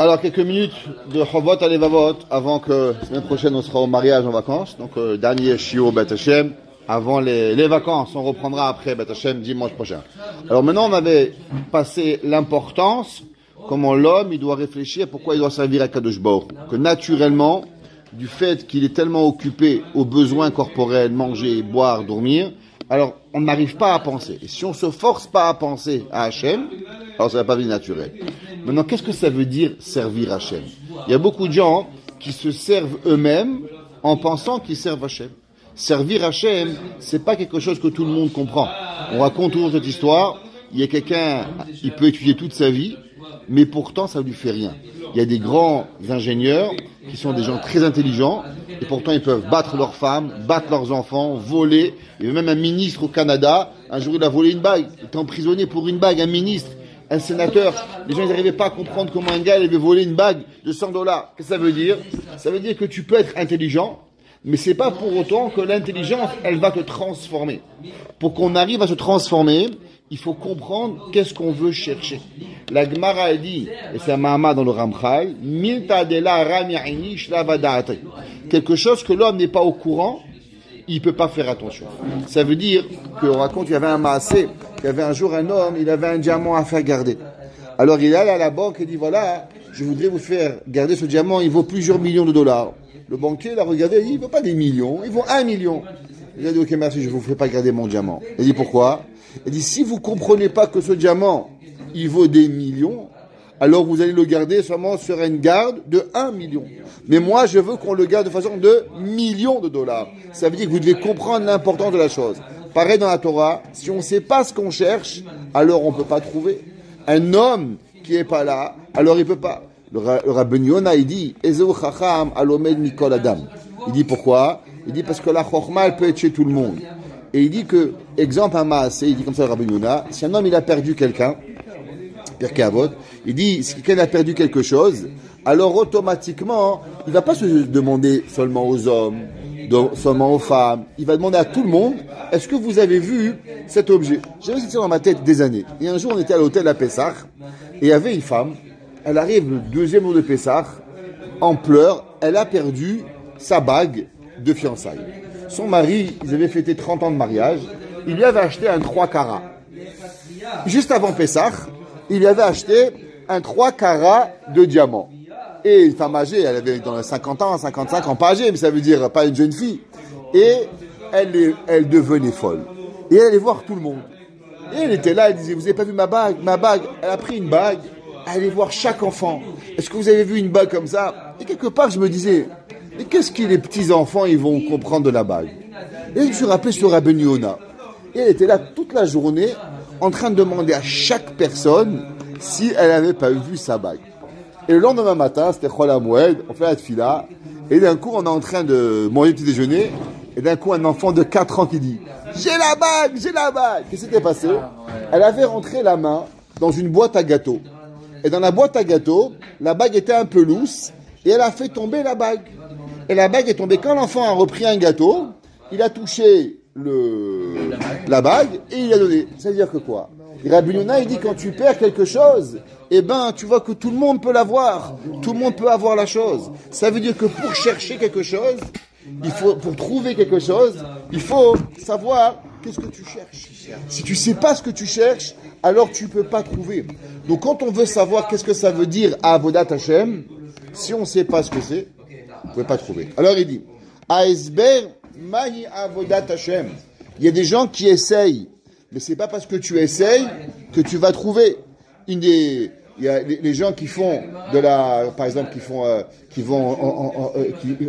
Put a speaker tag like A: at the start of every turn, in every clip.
A: Alors, quelques minutes de Chovot à Levavot avant que la semaine prochaine on sera au mariage en vacances. Donc, dernier Shio Bet Hashem. Avant les vacances, on reprendra après Bet Hashem dimanche prochain. Alors maintenant, on avait passé l'importance, comment l'homme, il doit réfléchir pourquoi il doit servir à Kadosh Baruch Hu. Que naturellement, du fait qu'il est tellement occupé aux besoins corporels, manger, boire, dormir, alors on n'arrive pas à penser. Et si on se force pas à penser à Hachem, alors ça va pas venir naturel. Maintenant, qu'est-ce que ça veut dire servir Hachem? Il y a beaucoup de gens qui se servent eux-mêmes en pensant qu'ils servent Hachem. Servir Hachem, c'est pas quelque chose que tout le monde comprend. On raconte toujours cette histoire. Il y a quelqu'un, il peut étudier toute sa vie, mais pourtant ça lui fait rien. Il y a des grands ingénieurs qui sont des gens très intelligents et pourtant ils peuvent battre leurs femmes, battre leurs enfants, voler. Il y a même un ministre au Canada, un jour il a volé une bague, il était emprisonné pour une bague, un ministre, un sénateur. Les gens n'arrivaient pas à comprendre comment un gars avait volé une bague de $100. Qu'est-ce que ça veut dire? Ça veut dire que tu peux être intelligent, mais c'est pas pour autant que l'intelligence, elle va te transformer. Pour qu'on arrive à se transformer, il faut comprendre qu'est-ce qu'on veut chercher. La Gemara a dit, et c'est un Mahama dans le Ramchal, quelque chose que l'homme n'est pas au courant, il peut pas faire attention. Ça veut dire qu'on raconte, il y avait un Maasé, il y avait un jour un homme, il avait un diamant à faire garder. Alors il allait à la banque et dit, voilà, je voudrais vous faire garder ce diamant, il vaut plusieurs millions de dollars. Le banquier l'a regardé, il dit, il ne vaut pas des millions, il vaut 1 million. Il a dit, ok, merci, je ne vous ferai pas garder mon diamant. Il dit, pourquoi? Il dit, si vous ne comprenez pas que ce diamant, il vaut des millions, alors vous allez le garder seulement sur une garde de 1 million. Mais moi, je veux qu'on le garde de façon de millions de dollars. Ça veut dire que vous devez comprendre l'importance de la chose. Pareil dans la Torah, si on ne sait pas ce qu'on cherche, alors on ne peut pas trouver. Un homme qui n'est pas là, alors il ne peut pas. Le Rabbi Yona, il dit, Ezeu chacham alomed mikol adam. Il dit pourquoi? Il dit parce que la chokhma, elle peut être chez tout le monde. Et il dit que, exemple, un maasé, il dit comme ça le Rabbi Yona, si un homme, il a perdu quelqu'un, Pirkei Avot, il dit, si quelqu'un a perdu quelque chose, alors automatiquement, il ne va pas se demander seulement aux hommes, seulement aux femmes, il va demander à tout le monde, est-ce que vous avez vu cet objet? J'avais cette dans ma tête des années. Et un jour, on était à l'hôtel à Pessah, et il y avait une femme, elle arrive le deuxième jour de Pessah, en pleurs, elle a perdu sa bague de fiançailles. Son mari, ils avaient fêté 30 ans de mariage, il lui avait acheté un 3 carats. Juste avant Pessah, il lui avait acheté un 3 carats de diamants. Et une femme âgée, elle avait dans les 50 ans, 55 ans, pas âgée, mais ça veut dire pas une jeune fille. Et elle devenait folle. Et elle allait voir tout le monde. Et elle était là, elle disait, vous n'avez pas vu ma bague? Ma bague, elle a pris une bague. Aller voir chaque enfant. Est-ce que vous avez vu une bague comme ça? Et quelque part, je me disais, mais qu'est-ce que les petits-enfants, ils vont comprendre de la bague? Et je me suis rappelé sur Rabbi Yona. Et elle était là toute la journée, en train de demander à chaque personne si elle n'avait pas vu sa bague. Et le lendemain matin, c'était Chol HaMoed, on fait la tefila, et d'un coup, on est en train de manger le petit déjeuner, et d'un coup, un enfant de 4 ans qui dit, j'ai la bague, j'ai la bague! Qu'est-ce qui s'était passé? Elle avait rentré la main dans une boîte à gâteaux. Et dans la boîte à gâteaux, la bague était un peu lousse et elle a fait tomber la bague. Et la bague est tombée. Quand l'enfant a repris un gâteau, il a touché la bague et il a donné. Ça veut dire que quoi? Rabbi Yona, il dit quand tu perds quelque chose, eh ben, tu vois que tout le monde peut l'avoir. Tout le monde peut avoir la chose. Ça veut dire que pour chercher quelque chose, pour trouver quelque chose, il faut savoir qu'est-ce que tu cherches. Si tu sais pas ce que tu cherches, alors tu peux pas trouver. Donc quand on veut savoir qu'est-ce que ça veut dire Avodat Hashem, si on ne sait pas ce que c'est, on ne peut pas trouver. Alors il dit, Aesber mahi Avodat Hashem. Il y a des gens qui essayent, mais c'est pas parce que tu essayes que tu vas trouver. Il y a les gens qui font par exemple, qui vont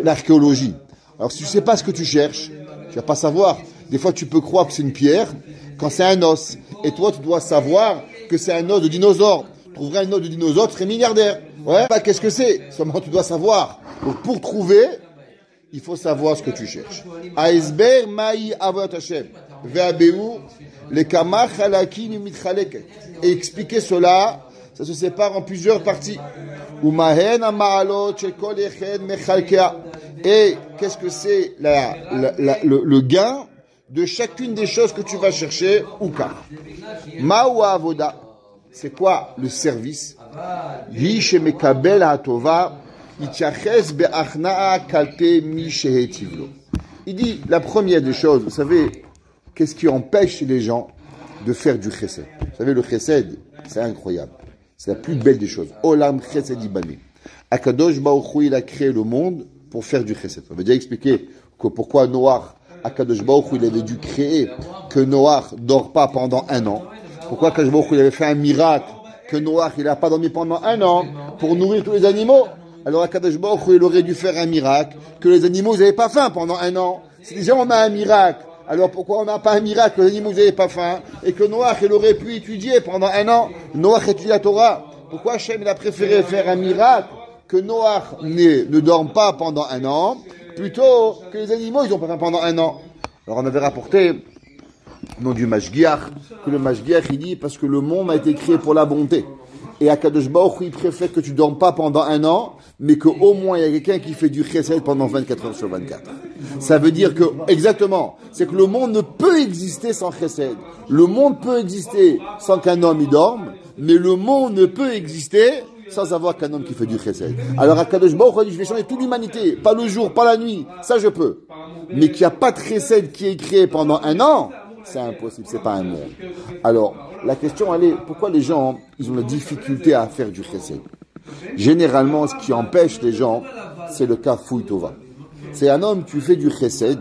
A: l'archéologie. Alors si tu sais pas ce que tu cherches, tu vas pas savoir. Des fois tu peux croire que c'est une pierre quand c'est un os. Et toi tu dois savoir que c'est un os de dinosaure. Tu trouverais un os de dinosaure, tu serais milliardaire. Ouais. Pas qu'est-ce que c'est. Seulement tu dois savoir. Donc pour trouver, il faut savoir ce que tu cherches. Aesber maï avot Hashem ve'abeu lekama chalakim mitchaleket. Et expliquer cela, ça se sépare en plusieurs parties. Et qu'est-ce que c'est le gain de chacune des choses que tu vas chercher ou car. Ma'u avoda. C'est quoi le service? Hi shemekabel hatova ityaches be'achna'a kalte mi shehetivlo. Il dit, la première des choses, vous savez, qu'est-ce qui empêche les gens de faire du chesed? Vous savez, le chesed, c'est incroyable. C'est la plus belle des choses. Olam chesed ibani. Akadosh Baruch Hu, il a créé le monde pour faire du chesed. On va déjà expliquer que pourquoi Noach, Akadosh Baruch Hu, il avait dû créer que Noach ne dort pas pendant 1 an. Pourquoi Akadosh Baruch Hu, il avait fait un miracle que Noach, il n'a pas dormi pendant 1 an pour nourrir tous les animaux. Alors Akadosh Baruch Hu, il aurait dû faire un miracle que les animaux n'avaient pas faim pendant 1 an. Si déjà on a un miracle, alors pourquoi on n'a pas un miracle que les animaux n'avaient pas faim et que Noach, il aurait pu étudier pendant 1 an? Noach étudie la Torah. Pourquoi Hachem, il a préféré faire un miracle que Noach ne dorme pas pendant 1 an, plutôt que les animaux, ils n'ont pas faim pendant 1 an? Alors on avait rapporté, au nom du Mashgiach, que le Mashgiach, il dit, parce que le monde a été créé pour la bonté. Et Akadosh Baruch Hu, il préfère que tu ne dormes pas pendant 1 an, mais qu'au moins il y a quelqu'un qui fait du chesed pendant 24 heures sur 24. Ça veut dire que, exactement, c'est que le monde ne peut exister sans chesed. Le monde peut exister sans qu'un homme y dorme, mais le monde ne peut exister sans avoir qu'un homme qui fait du chesed. Alors Akadosh Baruch Hu a dit, je vais changer toute l'humanité, pas le jour, pas la nuit, ça je peux. Mais qu'il n'y a pas de chesed qui est créé pendant 1 an, c'est impossible, c'est pas un monde. Alors, la question, elle est, pourquoi les gens, ils ont la difficulté à faire du chesed? Généralement, ce qui empêche les gens, c'est le cas fouille tova. C'est un homme, tu fais du chesed.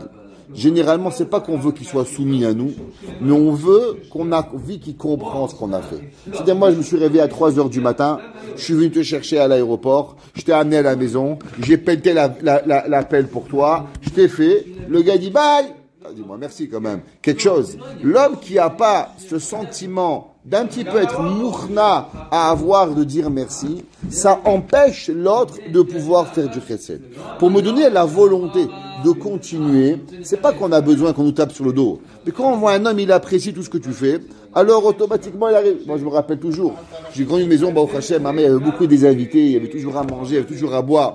A: Généralement, c'est pas qu'on veut qu'il soit soumis à nous, mais on veut qu'on a envie qu'il comprenne ce qu'on a fait. C'est-à-dire, moi, je me suis réveillé à 3 heures du matin, je suis venu te chercher à l'aéroport, je t'ai amené à la maison, j'ai pété la pelle pour toi, je t'ai fait, le gars dit bye! Dis-moi merci quand même. Quelque chose. L'homme qui n'a pas ce sentiment d'un petit peu être mourna à avoir de dire merci, ça empêche l'autre de pouvoir faire du chesed. Pour me donner la volonté de continuer, c'est pas qu'on a besoin qu'on nous tape sur le dos. Mais quand on voit un homme, il apprécie tout ce que tu fais, alors automatiquement il arrive. Moi je me rappelle toujours, j'ai grandi une maison, Baruch Hashem, ma mère, il y avait beaucoup des invités, il y avait toujours à manger, il y avait toujours à boire.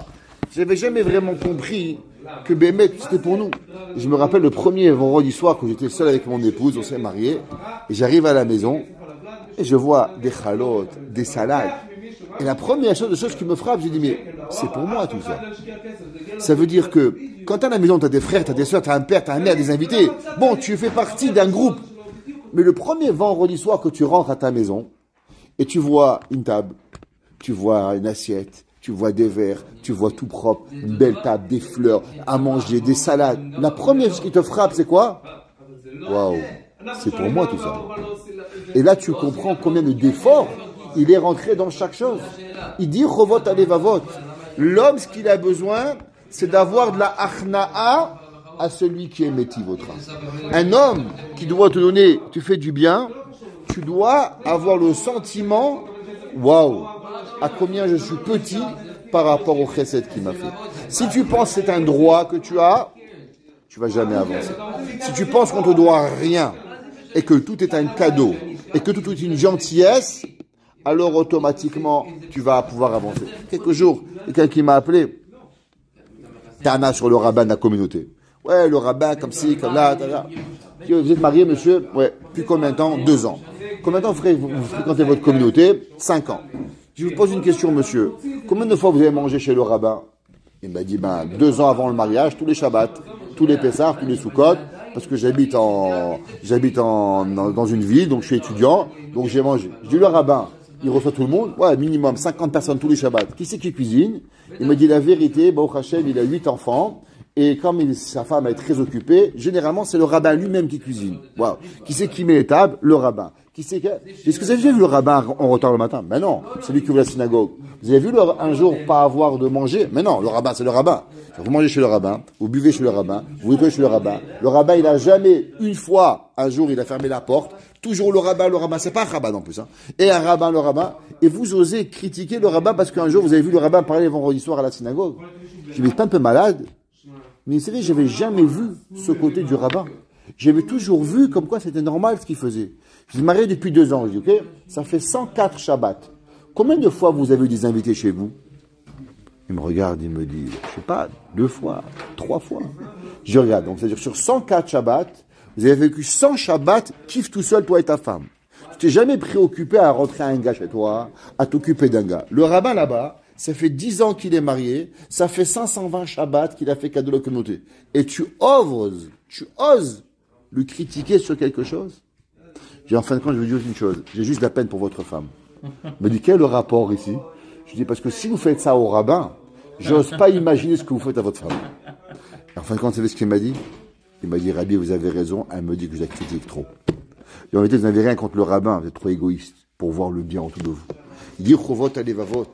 A: J'avais jamais vraiment compris que Bémet, c'était pour nous. Je me rappelle le premier vendredi soir quand j'étais seul avec mon épouse, on s'est mariés, et j'arrive à la maison, et je vois des chalotes, des salades. Et la première chose qui me frappe, j'ai dit, mais c'est pour moi tout ça. Ça veut dire que quand t'as à la maison, t'as des frères, t'as des soeurs, t'as un père, t'as un mère, des invités. Bon, tu fais partie d'un groupe. Mais le premier vendredi soir que tu rentres à ta maison, et tu vois une table, tu vois une assiette, tu vois des verres, tu vois tout propre, une belle table, des fleurs, à manger, des salades. La première chose qui te frappe, c'est quoi? Waouh, c'est pour moi tout ça. Et là, tu comprends combien d'efforts il est rentré dans chaque chose. Il dit, Chovot alevavot. L'homme, ce qu'il a besoin, c'est d'avoir de la achna'a à celui qui est métivotra. Un homme qui doit te donner, tu fais du bien, tu dois avoir le sentiment, waouh, à combien je suis petit par rapport au chesed qu'il m'a fait. Si tu penses que c'est un droit que tu as, tu vas jamais avancer. Si tu penses qu'on te doit rien, et que tout est un cadeau, et que tout est une gentillesse, alors automatiquement, tu vas pouvoir avancer. Quelques jours, quelqu'un qui m'a appelé, Tana sur le rabbin de la communauté. Ouais, le rabbin, comme ci, comme là, là. Vous êtes marié, monsieur? Ouais. Depuis combien de temps? 2 ans. Combien de temps vous fréquentez votre communauté? 5 ans. Je vous pose une question, monsieur. Combien de fois vous avez mangé chez le rabbin? Il m'a dit, 2 ans avant le mariage, tous les Shabbats, tous les Pessars, tous les Sukkot, parce que j'habite dans une ville, donc je suis étudiant, donc j'ai mangé. Je dis, le rabbin, il reçoit tout le monde? Ouais, minimum 50 personnes tous les Shabbats. Qui c'est qui cuisine? Il m'a dit la vérité, Baruch Hashem, il a 8 enfants, et comme sa femme est très occupée, généralement c'est le rabbin lui-même qui cuisine. Wow. Qui c'est qui met les tables? Le rabbin. Est-ce que vous avez vu le rabbin en retard le matin? Mais non, c'est lui qui ouvre la synagogue. Vous avez vu un jour pas avoir de manger? Mais non, le rabbin, c'est le rabbin. Vous mangez chez le rabbin, vous buvez chez le rabbin, vous nettoyez chez le rabbin. Le rabbin, il a jamais, une fois, un jour, il a fermé la porte. Toujours le rabbin, c'est pas un rabbin en plus. Hein. Et un rabbin, le rabbin. Et vous osez critiquer le rabbin parce qu'un jour, vous avez vu le rabbin parler vendredi soir à la synagogue. Je me dis, pas un peu malade? Mais vous savez, j'avais jamais vu ce côté du rabbin. J'avais toujours vu comme quoi c'était normal ce qu'il faisait. Je suis marié depuis 2 ans. Je dis, ok, ça fait 104 Shabbats. Combien de fois vous avez eu des invités chez vous? Il me regarde, il me dit, je sais pas, 2 fois, 3 fois. Je regarde. Donc, c'est-à-dire sur 104 Shabbats, vous avez vécu 100 Shabbats, kiffe tout seul, toi et ta femme. Tu t'es jamais préoccupé à rentrer un gars chez toi, à t'occuper d'un gars. Le rabbin là-bas, ça fait 10 ans qu'il est marié, ça fait 520 Shabbats qu'il a fait cadeau de la communauté. Et tu oses lui critiquer sur quelque chose? J'ai en fin de compte, je veux dire une chose. J'ai juste de la peine pour votre femme. Il me dit, quel est le rapport ici? Je dis, parce que si vous faites ça au rabbin, j'ose pas imaginer ce que vous faites à votre femme. Et en fin de compte, vous savez ce qu'il m'a dit? Il m'a dit, Rabbi, vous avez raison. Elle me dit que je la critique trop. Et en réalité, vous n'avez rien contre le rabbin. Vous êtes trop égoïste pour voir le bien autour de vous. Il dit, Chovot alevavot.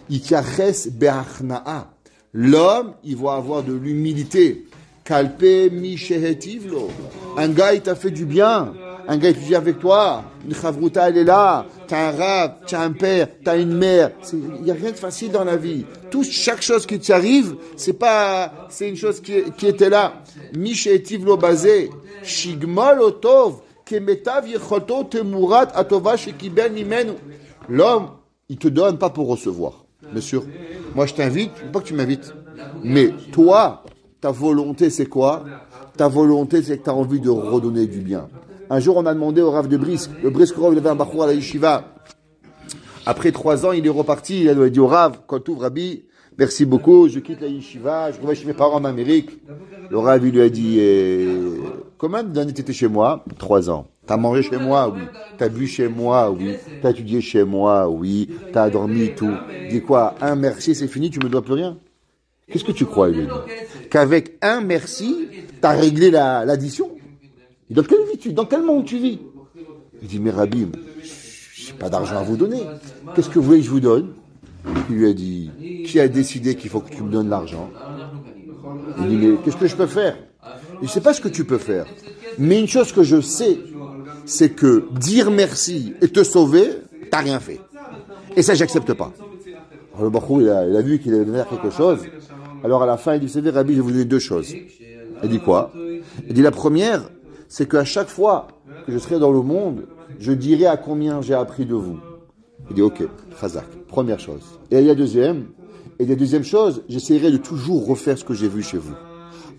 A: Ikaches be'achna'a. L'homme, il va avoir de l'humilité. Kalpe mi shehetivlo. Un gars, il t'a fait du bien. Un gars étudie avec toi, une chavruta elle est là, t'as un rab, t'as un père, t'as une mère. Il n'y a rien de facile dans la vie. Chaque chose qui t'arrive, c'est une chose qui était là. Mish etiv lo basé, shigmol otov, kemetav yechoto temurat atova shekibel mimenu. L'homme, il te donne pas pour recevoir. Bien sûr. Moi, je t'invite, pas que tu m'invites. Mais toi, ta volonté, c'est quoi? Ta volonté, c'est que tu as envie de redonner du bien. Un jour, on a demandé au Rav de Brisk. Le Briskerov, il avait un bachour à la yeshiva. Après 3 ans, il est reparti. Il a dit au Rav, quand tu ouvres Rabbi, merci beaucoup, je quitte la yeshiva, je reviens chez mes parents en Amérique. Le Rav, il lui a dit, combien d'années tu étais chez moi? 3 ans. T'as mangé chez moi? Oui. T'as bu chez moi? Oui. T'as étudié chez moi? Oui. T'as dormi, tout. Il dit quoi? Un merci, c'est fini, tu me dois plus rien? Qu'est-ce que tu crois, il lui dit? Qu'avec un merci, t'as réglé l'addition? Dans quel monde tu vis? Il dit, mais Rabbi, je n'ai pas d'argent à vous donner. Qu'est-ce que vous voulez que je vous donne? Il lui a dit, qui a décidé qu'il faut que tu me donnes l'argent? Il dit, mais qu'est-ce que je peux faire? Je ne sais pas ce que tu peux faire. Mais une chose que je sais, c'est que dire merci et te sauver, tu n'as rien fait. Et ça, j'accepte pas. Alors, le Bachour, il a vu qu'il allait faire quelque chose. Alors à la fin, il dit, vous savez, Rabbi, je vais vous donner 2 choses. Il dit quoi? Il dit, la première, c'est qu'à chaque fois que je serai dans le monde, je dirai à combien j'ai appris de vous. Il dit, ok, Chazak, première chose. Et il y a la deuxième chose, j'essaierai de toujours refaire ce que j'ai vu chez vous.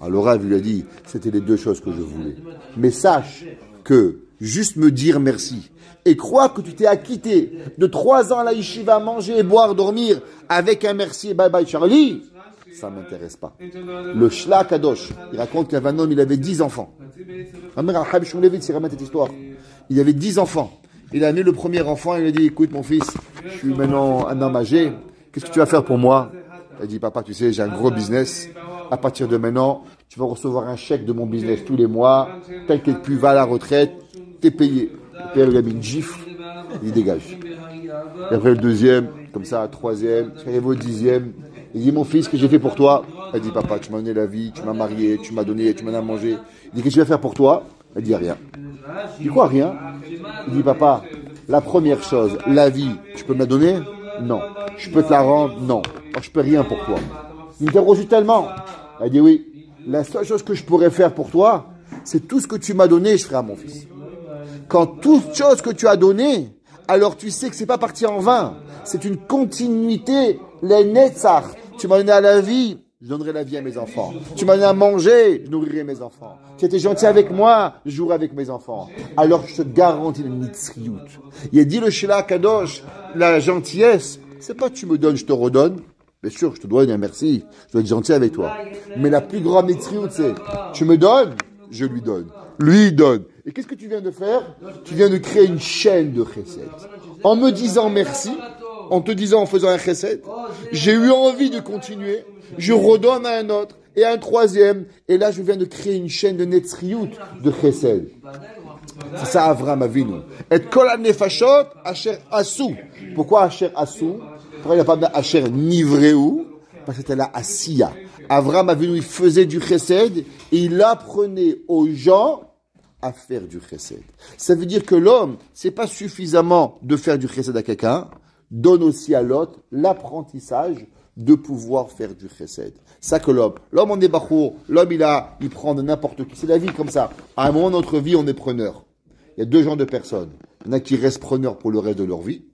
A: Alors Rav lui a dit, c'était les 2 choses que je voulais. Mais sache que juste me dire merci et croire que tu t'es acquitté de 3 ans à la yeshiva, manger, boire, dormir avec un merci, bye bye Charlie, ça ne m'intéresse pas. Le Shla Kadosh, il raconte qu'il y avait un homme, il avait 10 enfants. Il avait 10 enfants. Il a amené le premier enfant, il lui a dit, écoute mon fils, je suis maintenant un homme âgé, qu'est-ce que tu vas faire pour moi? Il a dit, papa, tu sais, j'ai un gros business. À partir de maintenant, tu vas recevoir un chèque de mon business tous les mois. T'inquiète plus, va à la retraite, t'es payé. Le père lui a mis une gifle, il dégage. Et après le deuxième, comme ça, 3e, arrivé au 10e. Il dit, mon fils, ce que j'ai fait pour toi? Il dit, papa, tu m'as donné la vie, tu m'as marié, tu m'as donné, tu m'en as mangé. Il dit, qu'est-ce que tu vas faire pour toi? Il dit, rien. Il dit, quoi, rien? Il dit, papa, la première chose, la vie, tu peux me la donner? Non. Je peux te la rendre? Non. Moi, je peux rien pour toi. Il m'interroge tellement. Il dit, oui. La seule chose que je pourrais faire pour toi, c'est tout ce que tu m'as donné, je ferai à mon fils. Quand toute chose que tu as donné, alors tu sais que c'est pas parti en vain. C'est une continuité. Les netzach. Tu m'as donné à la vie, je donnerai la vie à mes enfants. Tu m'as donné à manger, je nourrirai mes enfants. Tu étais gentil avec moi, je jouerai avec mes enfants. Alors je te garantis le nitzriout. Il a dit le Shela Kadosh, la gentillesse, c'est pas tu me donnes, je te redonne. Bien sûr, je te dois dire merci, je dois être gentil avec toi. Mais la plus grande nitzriout, c'est tu me donnes, je lui donne. Lui, il donne. Et qu'est-ce que tu viens de faire? Tu viens de créer une chaîne de chesed. En me disant merci, en te disant, en faisant un chesed, j'ai eu envie de continuer, je redonne à un autre, et à un 3e, et là je viens de créer une chaîne de netzriout, de chesed. C'est ça Avram Avinu. Et kol ha-nefashot asher asu. Pourquoi asher asu? Pourquoi il n'a pas dit asher nivreu? Parce que c'était la asiya. Avram Avinu, il faisait du chesed, et il apprenait aux gens à faire du chesed. Ça veut dire que l'homme, c'est pas suffisamment de faire du chesed à quelqu'un, donne aussi à l'autre l'apprentissage de pouvoir faire du chesed. Ça que l'homme on est bachour, l'homme il prend de n'importe qui. C'est la vie comme ça. À un moment de notre vie, on est preneur. Il y a 2 genres de personnes. Il y en a qui restent preneurs pour le reste de leur vie.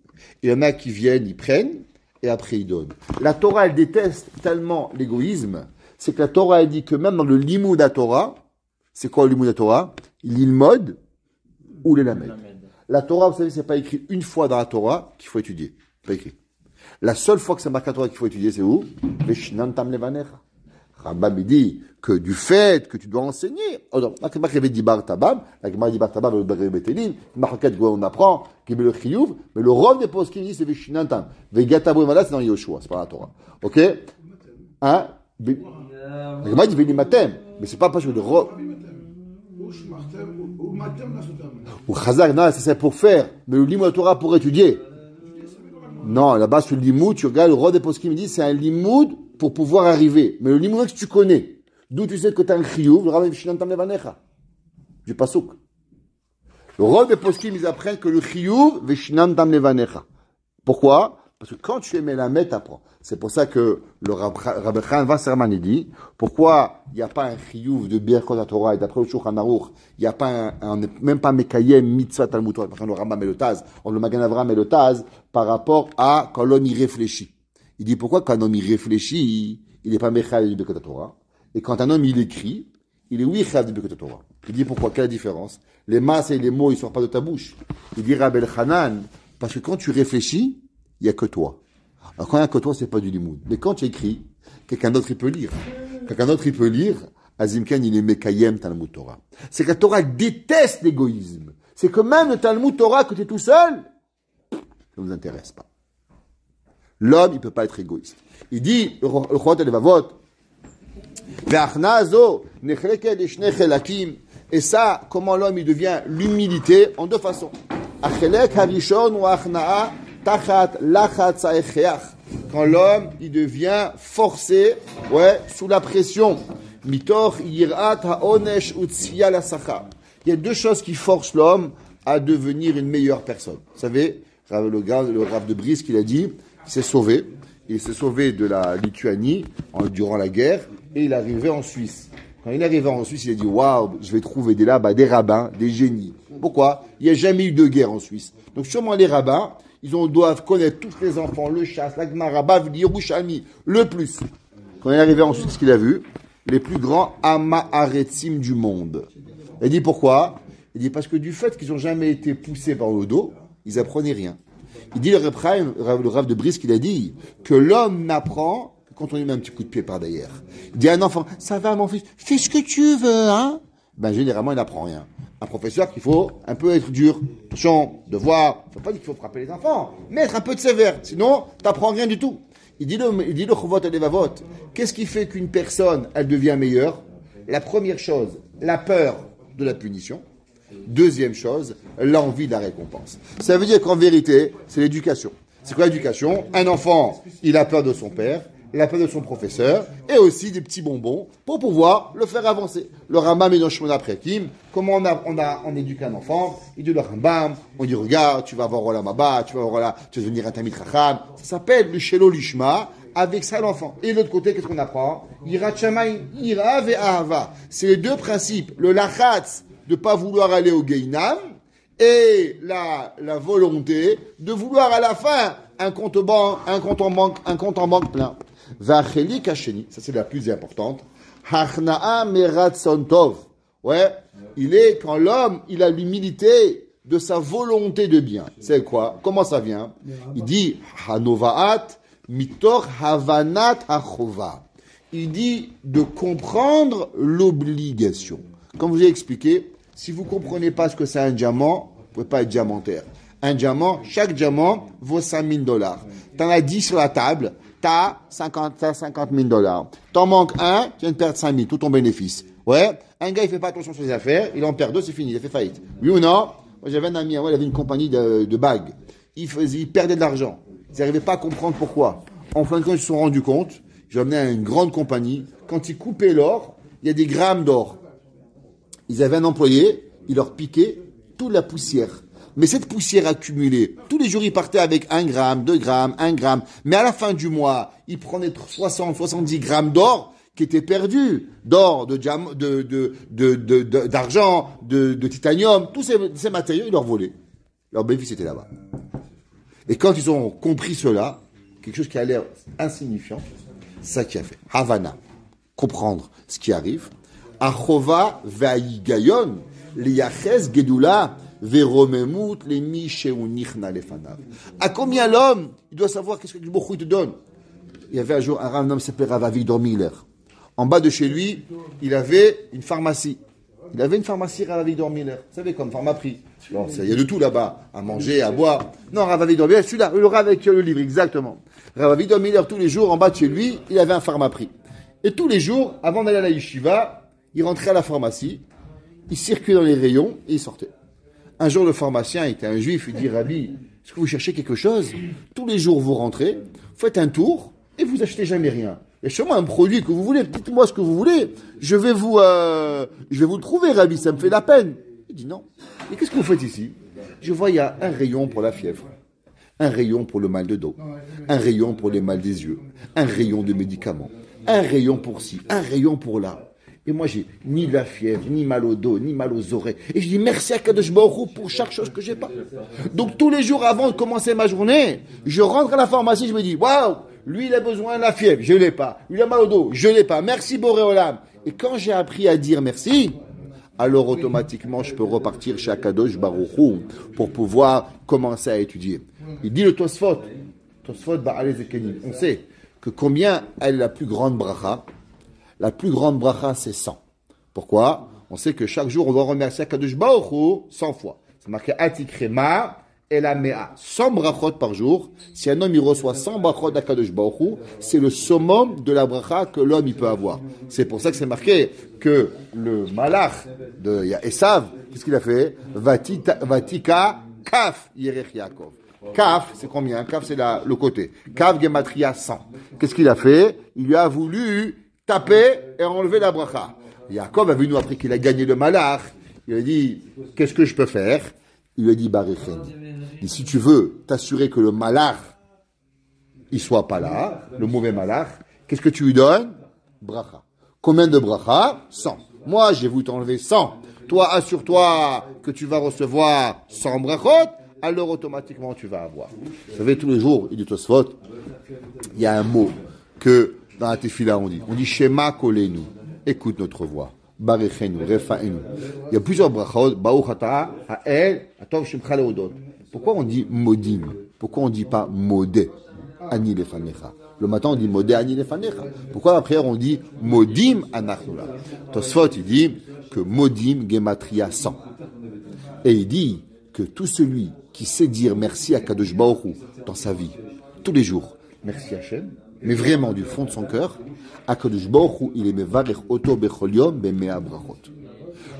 A: Et il y en a qui viennent, ils prennent, et après ils donnent. La Torah, elle déteste tellement l'égoïsme, c'est que la Torah, elle dit que même dans le limud à Torah, c'est quoi le limud à Torah? L'ilmod ou les lamed. La Torah, vous savez, c'est pas écrit une fois dans la Torah qu'il faut étudier. Pas écrit. La seule fois que c'est marqué la Torah qu'il faut étudier, c'est où? Veshinantam levanecha. Rambam dit que du fait que tu dois enseigner, la Gemara avait dit bar tabam, la Gemara dit bar tabam, le bar betelin, marquette on apprend, qui met le chiyuv, mais le rôle des poskim dit c'est veshinantam. Vegatabo imala, c'est dans Yoshua, c'est pas la Torah. Ok? Hein? La Gemara dit venimatem, mais c'est pas parce que le rôle. Ou chazak, non, ça c'est pour faire, mais le limud de la Torah pour étudier. Non, là-bas sur le limud, tu regardes, le rôle des poskim dit c'est un limud pour pouvoir arriver. Mais le limud que tu connais, d'où tu sais que tu as un chiyuv, le rabbi Vishinantam levanecha. Du pasouk. Le rôle des poskim, ils apprennent que le chiyuv, Vishinantam levanecha. Pourquoi? Parce que quand tu es mélamed, tu apprends. C'est pour ça que le Rabbi Chaim Wasserman dit, pourquoi il n'y a pas un chiyuv de Birkot Torah et d'après le Shulchan Aruch, il n'y a pas même pas Mekayem, Mitzvah Talmud Torah, par exemple le Rambam et le Taz, le Magen Avraham et le Taz, par rapport à quand l'homme y réfléchit. Il dit pourquoi quand un homme y réfléchit, il n'est pas Mechal du Birkot Torah, et quand un homme il écrit, il est oui Chal du Birkot Torah. Il dit pourquoi? Quelle est la différence? Les masses et les mots, ils ne sortent pas de ta bouche. Il dit Rabbi Hanan, parce que quand tu réfléchis, il n'y a que toi. Alors quand il n'y a que toi, c'est pas du limoud. Mais quand tu écris, quelqu'un d'autre il peut lire. Quelqu'un d'autre il peut lire, Azimken il est Mekayem Talmud Torah. C'est que la Torah déteste l'égoïsme. C'est que même le Talmud Torah, que tu es tout seul, ça ne vous intéresse pas. L'homme, il ne peut pas être égoïste. Il dit, le Chorot Levavot, et ça, comment l'homme il devient l'humilité en deux façons. Quand l'homme il devient forcé, sous la pression. Il y a deux choses qui forcent l'homme à devenir une meilleure personne. Vous savez, le Rav de Brisk, il a dit, il s'est sauvé. Il s'est sauvé de la Lituanie durant la guerre et il est arrivé en Suisse. Quand il est arrivé en Suisse, il a dit, waouh, je vais trouver des des rabbins, des génies. Pourquoi? Il n'y a jamais eu de guerre en Suisse. Donc sûrement les rabbins, doivent connaître tous les enfants, le chasse, la Gemara, Bavli, Yerushalmi, le plus. Quand il est arrivé en Suisse, ce qu'il a vu, les plus grands Amaharetzim du monde. Il dit pourquoi? Il dit parce que du fait qu'ils n'ont jamais été poussés par le dos, ils apprenaient rien. Il dit le Rav de Brisk, il a dit que l'homme n'apprend que quand on lui met un petit coup de pied par derrière. Il dit à un enfant, ça va mon fils, fais ce que tu veux, hein? Ben généralement il n'apprend rien. Un professeur qu'il faut un peu être dur, attention, devoir, il ne faut pas dire qu'il faut frapper les enfants, mais être un peu de sévère, sinon tu n'apprends rien du tout. Il dit le Chovot et Levavot, qu'est-ce qui fait qu'une personne, elle devient meilleure? La première chose, la peur de la punition. Deuxième chose, l'envie de la récompense. Ça veut dire qu'en vérité, c'est l'éducation. C'est quoi l'éducation? Un enfant, il a peur de son père, il a peur de son professeur, et aussi des petits bonbons pour pouvoir le faire avancer. Le Rambam est dans Shmona Prekim. Comment on éduque un enfant? Il dit le Rambam, on dit regarde, tu vas avoir Olam Haba, tu vas devenir un Tamid Chacham. Ça s'appelle le Shelo Lishma. Avec ça, l'enfant. Et de l'autre côté, qu'est-ce qu'on apprend? Ira Shamayim, Ira ve'ahava. C'est les deux principes. Le lachatz, de ne pas vouloir aller au Geinam, et la volonté de vouloir à la fin un compte en banque plein. Vacheli kasheni, ça c'est la plus importante. Hachna'a meratson tov. Il est quand l'homme, il a l'humilité de sa volonté de bien. C'est quoi? Comment ça vient? Il dit hanovaat mitor havanat hachova. Il dit de comprendre l'obligation. Comme je vous ai expliqué, si vous ne comprenez pas ce que c'est un diamant, vous ne pouvez pas être diamantaire. Un diamant, chaque diamant vaut $5,000. Tu en as 10 sur la table, tu as $50,000. T'en manques un, tu viens de perdre 5 000, tout ton bénéfice. Un gars, il ne fait pas attention sur ses affaires, il en perd 2, c'est fini, il a fait faillite. Oui ou non? Moi, j'avais un ami, il avait une compagnie de bagues. Il perdait de l'argent. Ils n'arrivaient pas à comprendre pourquoi. En fin de compte, ils se sont rendus compte, j'ai amené à une grande compagnie, quand ils coupaient l'or, il y a des grammes d'or. Ils avaient un employé, il leur piquait toute la poussière. Mais cette poussière accumulée, tous les jours, ils partaient avec 1 gramme, 2 grammes, 1 gramme. Mais à la fin du mois, ils prenaient 60, 70 grammes d'or qui étaient perdus. D'or, d'argent, de titanium, tous ces matériaux, ils leur volaient. Leur bénéfice était là-bas. Et quand ils ont compris cela, quelque chose qui a l'air insignifiant, c'est ça qui a fait. Havana, comprendre ce qui arrive. Achova ve'ayigayon, liyaches gedula, Veromemut les miché ou nichna les fanav. À combien l'homme, il doit savoir qu'est-ce que le Bokhu il te donne. Il y avait un jour un homme qui s'appelait Rav Avigdor Miller. En bas de chez lui, il avait une pharmacie. Il avait une pharmacie Rav Avigdor Miller. Vous savez, comme Pharmaprix. Bon, il y a de tout là-bas, à manger, à boire. Non, Rav Avigdor Miller, celui-là, le Rav avec le livre, exactement. Rav Avigdor Miller, tous les jours, en bas de chez lui, il avait un Pharmaprix. Et tous les jours, avant d'aller à la yeshiva, il rentrait à la pharmacie, il circulait dans les rayons et il sortait. Un jour, le pharmacien était un juif, il dit, Rabbi, est-ce que vous cherchez quelque chose? Tous les jours, vous rentrez, faites un tour et vous achetez jamais rien. Il y a sûrement un produit que vous voulez, dites-moi ce que vous voulez, je vais vous le trouver, Rabbi, ça me fait la peine. Il dit non. Et qu'est-ce que vous faites ici? Je vois, il y a un rayon pour la fièvre, un rayon pour le mal de dos, un rayon pour les mal des yeux, un rayon de médicaments, un rayon pour ci, un rayon pour là. Et moi, j'ai ni la fièvre, ni mal au dos, ni mal aux oreilles. Et je dis merci à Kadosh Baruch Hu pour chaque chose que j'ai pas. Donc, tous les jours avant de commencer ma journée, je rentre à la pharmacie, je me dis, waouh, lui, il a besoin de la fièvre, je l'ai pas. Lui, il a mal au dos, je l'ai pas. Merci, Boré Olam. Et quand j'ai appris à dire merci, alors automatiquement, je peux repartir chez Kadosh Baruch Hu pour pouvoir commencer à étudier. Il dit le Tosfot Ba'alei Zekenim. On sait que combien elle est la plus grande bracha. La plus grande bracha, c'est 100. Pourquoi? On sait que chaque jour, on doit remercier Kadosh Baruch Hu 100 fois. C'est marqué Atikrema et la Mea. 100 brachot par jour. Si un homme il reçoit 100 brachot d'Akadosh Baruch Hu, c'est le summum de la bracha que l'homme il peut avoir. C'est pour ça que c'est marqué que le malach de Esav, qu'est-ce qu'il a fait? Vatika Kaf Yerech Yaakov. Kaf, c'est combien? Kaf, c'est le côté. Kaf Gematria 100. Qu'est-ce qu'il a fait? Il lui a voulu taper et enlever la bracha. Yaakov a vu nous après qu'il a gagné le malach. Il a dit, qu'est-ce que je peux faire? Il lui a dit, Barechen. Et si tu veux t'assurer que le malach, il soit pas là, le mauvais malach, qu'est-ce que tu lui donnes? Bracha. Combien de bracha? 100. Moi, j'ai voulu t'enlever 100. Toi, assure-toi que tu vas recevoir 100 brachot, alors automatiquement tu vas avoir. Vous savez, tous les jours, il dit Tosfot, il y a un mot que dans la tefila on dit Shema kolenu, écoute notre voix. Barechenu, refa'enu. Il y a plusieurs brachot, Baruch ata ha'el, atov shemcha leodot. Pourquoi on dit modim? Pourquoi on dit pas modé, ani lefanecha? Le matin on dit modé, ani lefanecha. Pourquoi la prière on dit modim anachula? Tosfot il dit que modim gematria 100. Et il dit que tout celui qui sait dire merci à Kadosh Baruch Hu dans sa vie, tous les jours, merci Hachem, mais vraiment du fond de son cœur, Akadosh Baruch Hu, il est mevarech oto bechol yom b'mea brachot.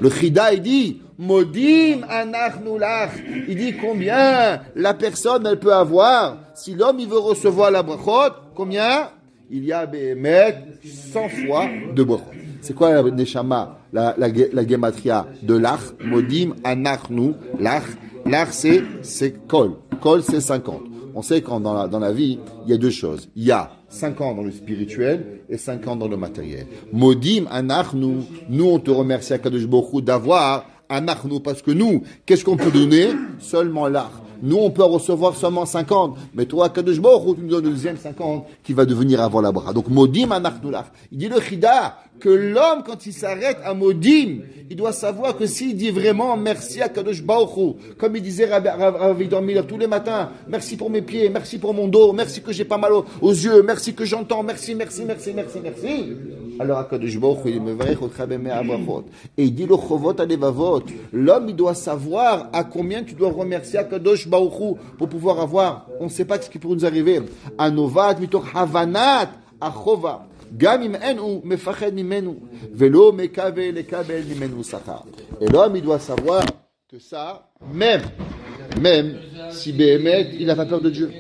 A: Le Chida, il dit, modim anachnu lach. Il dit combien la personne, elle peut avoir. Si l'homme, il veut recevoir la brachot, combien? Il y a behemet 100 fois de brachot. C'est quoi la neshama, la gematria de lach? Modim anachnu lach. Lach, c'est kol. Kol, c'est 50. On sait que dans la vie, il y a deux choses. Il y a 5 ans dans le spirituel et 5 ans dans le matériel. Modim anachnu, nous on te remercie à Kadosh Baruch Hu d'avoir anachnu, parce que nous, qu'est-ce qu'on peut donner? Seulement l'art. Nous, on peut recevoir seulement 50. Mais toi, Kadosh Baruch Hu, tu nous donnes le deuxième 50 qui va devenir avant la bras. Donc, modim anachnu l'art. Il dit le Chida que l'homme, quand il s'arrête à modim, il doit savoir que s'il dit vraiment merci à Kadosh Baruch Hu, comme il disait Rav Avigdor Miller tous les matins, merci pour mes pieds, merci pour mon dos, merci que j'ai pas mal aux yeux, merci que j'entends, merci. Alors, Kadosh Baruch Hu, il me varech otcha b'mea brachot. Et il dit le chovot alevavot. L'homme, il doit savoir à combien tu dois remercier à Kadosh Baruch Hu pour pouvoir avoir. On ne sait pas ce qui pourrait nous arriver. Anovat mitoch havanat achova. Gam im enu mefached mimenu velo mekave lekabel mimenu sachar. Et l'homme, il doit savoir que ça, même si Béhémet, il n'a pas peur de Dieu.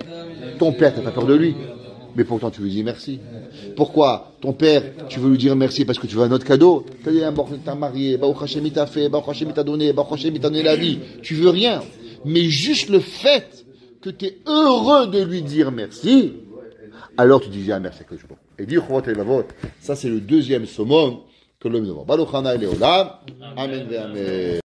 A: Ton père, tu n'as pas peur de lui. Mais pourtant, tu lui dis merci. Pourquoi? Ton père, tu veux lui dire merci parce que tu veux un autre cadeau. Tu t'as marié, Baruch Hashem, il t'a fait, Baruch Hashem, il t'a donné, Baruch Hashem, il t'a donné la vie. Tu veux rien. Mais juste le fait que tu es heureux de lui dire merci, alors tu dis merci à quelque chose. Et dire, ça c'est le deuxième summum que l'homme demande. Baruch Hana Leolam. Amen.